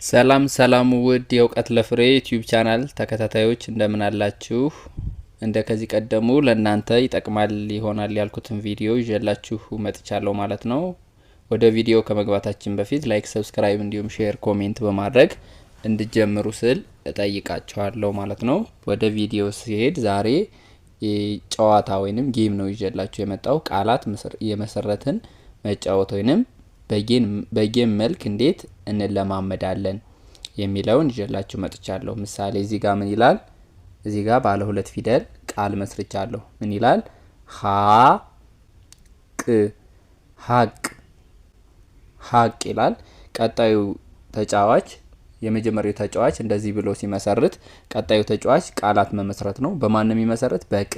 ሰላም ሰላም ውድ የእውቀት ለፍሬ ዩቲዩብ ቻናል ተከታታዮች እንደምን አላችሁ? እንደ ከዚህ ቀደሙ ለእናንተ ይጠቅማል ይሆናል ያልኩትን ቪዲዮ ይዤላችሁ መጥቻለሁ ማለት ነው። ወደ ቪዲዮ ከመግባታችን በፊት ላይክ፣ ሰብስክራይብ እንዲሁም ሼር፣ ኮሜንት በማድረግ እንድጀምሩ ስል እጠይቃችኋለሁ ማለት ነው። ወደ ቪዲዮ ሲሄድ ዛሬ ጨዋታ ወይንም ጌም ነው ይዤላችሁ የመጣው። ቃላት የመሰረትን መጫወት ወይንም በጌም መልክ እንዴት እንለማመዳለን የሚለውን ይዤላችሁ መጥቻለሁ። ምሳሌ እዚህ ጋር ምን ይላል? እዚህ ጋር ባለ ሁለት ፊደል ቃል መስርቻለሁ። ምን ይላል? ሀቅ ይላል። ቀጣዩ ተጫዋች የመጀመሪያው ተጫዋች እንደዚህ ብሎ ሲመሰርት ቀጣዩ ተጫዋች ቃላት መመስረት ነው። በማን ነው የሚመሰርት? በቅ።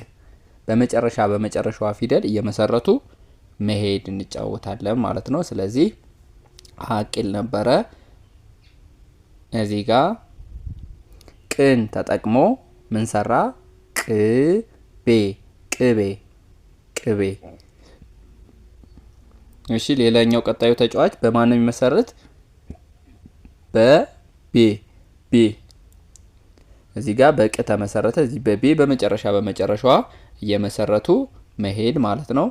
በመጨረሻዋ ፊደል እየመሰረቱ መሄድ እንጫወታለን ማለት ነው። ስለዚህ ሀቅል ነበረ። እዚህ ጋር ቅን ተጠቅሞ ምን ሰራ? ቅቤ። እሺ፣ ሌላኛው ቀጣዩ ተጫዋች በማን ነው የሚመሰርት? በቤ። እዚህ ጋር በቅ ተመሰረተ። እዚህ በቤ በመጨረሻዋ እየመሰረቱ መሄድ ማለት ነው።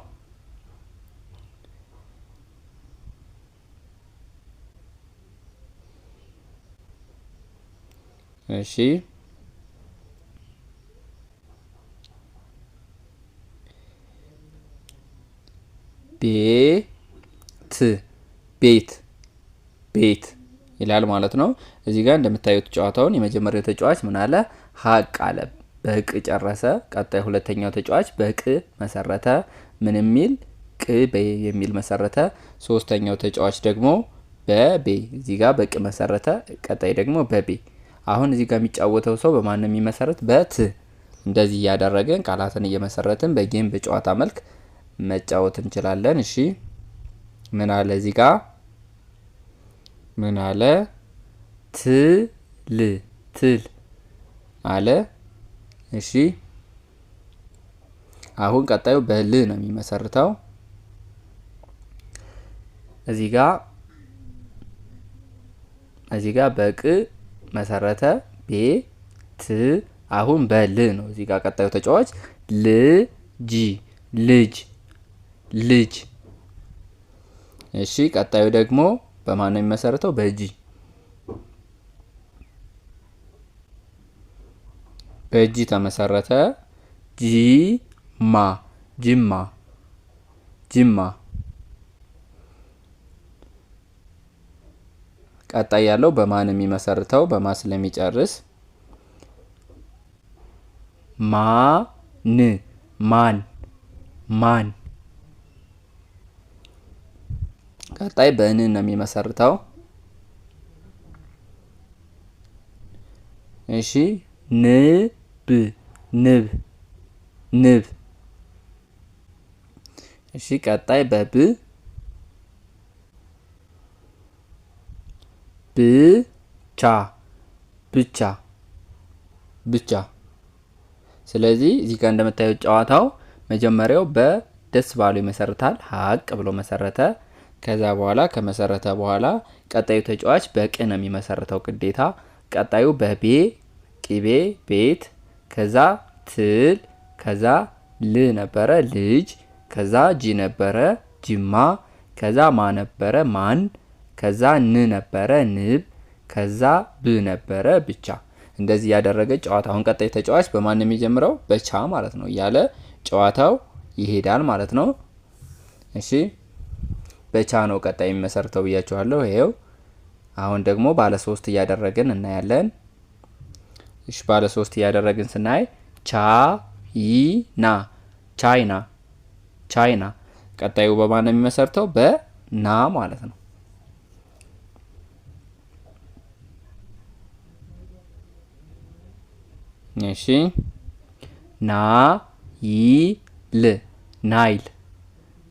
እሺ፣ ቤት ይላል ማለት ነው። እዚህ ጋር እንደምታዩት ጨዋታውን የመጀመሪያው ተጫዋች ምን አለ? ሀቅ አለ፣ በቅ ጨረሰ። ቀጣይ ሁለተኛው ተጫዋች በቅ መሰረተ፣ ምን የሚል? ቅቤ የሚል መሰረተ። ሶስተኛው ተጫዋች ደግሞ በቤ፣ እዚህ ጋር በቅ መሰረተ፣ ቀጣይ ደግሞ በቤ። አሁን እዚህ ጋር የሚጫወተው ሰው በማን ነው የሚመሰረት? በት። እንደዚህ እያደረገን ቃላትን እየመሰረትን በጌም በጨዋታ መልክ መጫወት እንችላለን። እሺ፣ ምን አለ እዚህ ጋር? ምን አለ? ትል አለ። እሺ፣ አሁን ቀጣዩ በል ነው የሚመሰርተው። እዚህ ጋር በቅ መሰረተ፣ ቤት። አሁን በል ነው። እዚህ ጋር ቀጣዩ ተጫዋች ልጅ። እሺ፣ ቀጣዩ ደግሞ በማን ነው የሚመሰረተው? በጂ። በጂ ተመሰረተ። ጅማ። ቀጣይ ያለው በማን የሚመሰርተው? በማ ስለሚጨርስ ማን። ቀጣይ በን ነው የሚመሰርተው። እሺ፣ ንብ። እሺ፣ ቀጣይ በብ ብቻ። ስለዚህ እዚህ ጋር እንደምታዩት ጨዋታው መጀመሪያው በደስ ባሉ ይመሰርታል። ሀቅ ብሎ መሰረተ። ከዛ በኋላ ከመሰረተ በኋላ ቀጣዩ ተጫዋች በቅ ነው የሚመሰርተው ግዴታ። ቀጣዩ በቤ ቅቤ፣ ቤት። ከዛ ትል፣ ከዛ ል ነበረ ልጅ፣ ከዛ ጂ ነበረ ጅማ፣ ከዛ ማ ነበረ ማን፣ ከዛ ን ነበረ ንብ፣ ከዛ ብ ነበረ ብቻ። እንደዚህ ያደረገ ጨዋታ። አሁን ቀጣይ ተጫዋች በማን ነው የሚጀምረው? በቻ ማለት ነው እያለ ጨዋታው ይሄዳል ማለት ነው። እሺ፣ በቻ ነው ቀጣይ የሚመሰርተው ብያችኋለሁ። ይሄው አሁን ደግሞ ባለ 3 እያደረግን እናያለን። እሺ፣ ባለ 3 እያደረግን ስናይ ቻይና። ቀጣዩ በማን ነው የሚመሰርተው? በና ማለት ነው። እሺ፣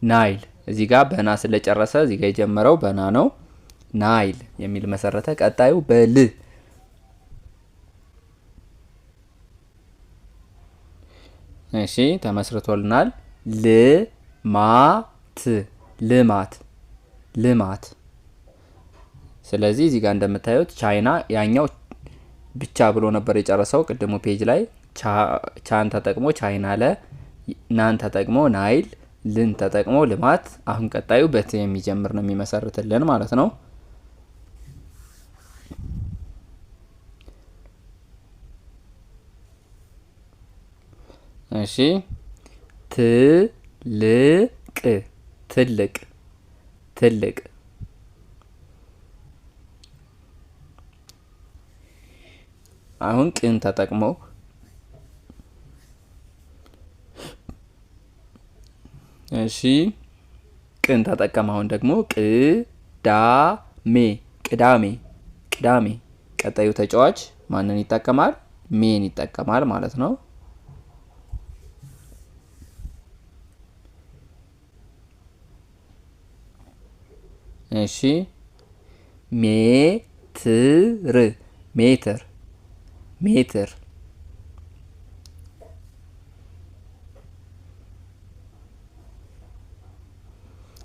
ናይል። እዚህ ጋር በና ስለጨረሰ እዚህ ጋር የጀመረው በና ነው። ናይል የሚል መሰረተ። ቀጣዩ በል። እሺ፣ ተመስርቶልናል። ልማት ስለዚህ እዚህ ጋር እንደምታዩት ቻይና ያኛው ብቻ ብሎ ነበር የጨረሰው ቅድሙ ፔጅ ላይ ቻን ተጠቅሞ ቻይና ለ ናን ተጠቅሞ ናይል ልን ተጠቅሞ ልማት። አሁን ቀጣዩ በት የሚጀምር ነው የሚመሰርትልን ማለት ነው። እሺ ትልቅ ትልቅ ትልቅ አሁን ቅን ተጠቅሞ እሺ ቅን ተጠቀም። አሁን ደግሞ ቅዳሜ ቅዳሜ ቅዳሜ። ቀጣዩ ተጫዋች ማንን ይጠቀማል? ሜን ይጠቀማል ማለት ነው። እሺ ሜትር ሜትር ሜትር።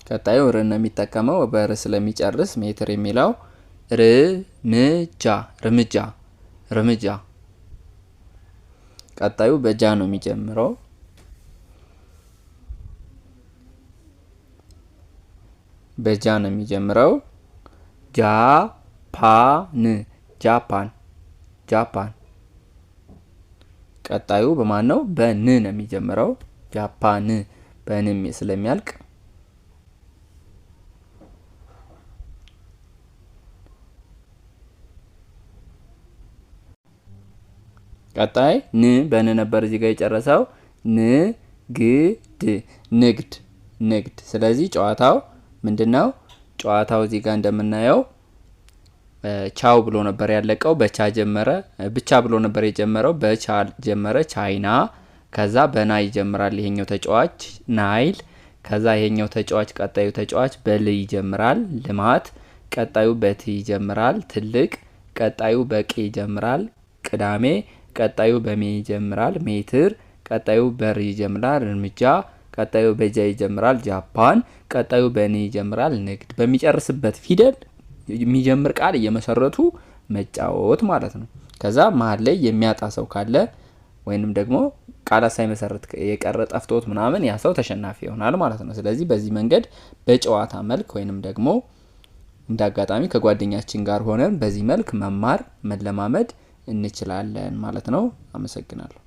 ቀጣዩ ር ነው የሚጠቀመው በር ስለሚጨርስ ሜትር የሚለው ርምጃ ርምጃ ርምጃ። ቀጣዩ በጃ ነው የሚጀምረው በጃ ነው የሚጀምረው ጃፓን ጃፓን ጃፓን። ቀጣዩ በማን ነው? በን ነው የሚጀምረው ጃፓን በንም ስለሚያልቅ ቀጣይ ን በን ነበር እዚህ ጋር የጨረሰው ንግድ ንግድ ንግድ። ስለዚህ ጨዋታው ምንድነው? ጨዋታው እዚህ ጋር እንደምናየው ቻው ብሎ ነበር ያለቀው በቻ ጀመረ። ብቻ ብሎ ነበር የጀመረው በቻ ጀመረ ቻይና። ከዛ በና ይጀምራል ይሄኛው ተጫዋች ናይል። ከዛ ይሄኛው ተጫዋች ቀጣዩ ተጫዋች በል ይጀምራል ልማት። ቀጣዩ በት ይጀምራል ትልቅ። ቀጣዩ በቅ ይጀምራል ቅዳሜ። ቀጣዩ በሜ ይጀምራል ሜትር። ቀጣዩ በር ይጀምራል እርምጃ። ቀጣዩ በጃ ይጀምራል ጃፓን። ቀጣዩ በኔ ይጀምራል ንግድ። በሚጨርስበት ፊደል የሚጀምር ቃል እየመሰረቱ መጫወት ማለት ነው። ከዛ መሀል ላይ የሚያጣ ሰው ካለ ወይንም ደግሞ ቃላት ሳይመሰርት የቀረ ጠፍቶት ምናምን ያ ሰው ተሸናፊ ይሆናል ማለት ነው። ስለዚህ በዚህ መንገድ በጨዋታ መልክ ወይንም ደግሞ እንዳጋጣሚ ከጓደኛችን ጋር ሆነን በዚህ መልክ መማር መለማመድ እንችላለን ማለት ነው። አመሰግናለሁ።